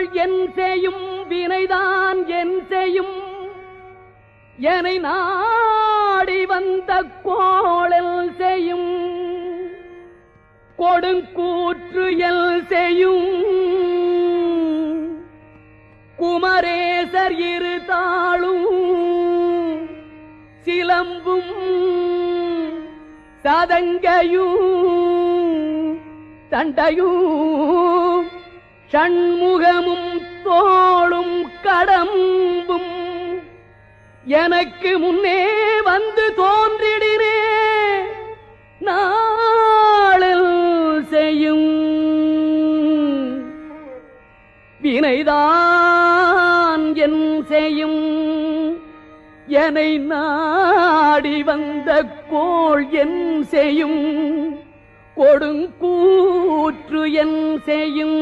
கோள் என் செய்யும் வினைதான் என் செய்யும் என்னை நாடி வந்த கோளல் செய்யும் கொடுங்கூற்று எல் செய்யும் குமரேசர் இரு தாளும் சிலம்பும் சதங்கையும் தண்டையும் ஷண்முகமும் தோளும் கடம்பும் எனக்கு முன்னே வந்து தோன்றிடினே நாளில் செய்யும் வினைதான் என் செய்யும் என்னை நாடி வந்த கோள் என் செய்யும் கொடுங்கூற்று என் செய்யும்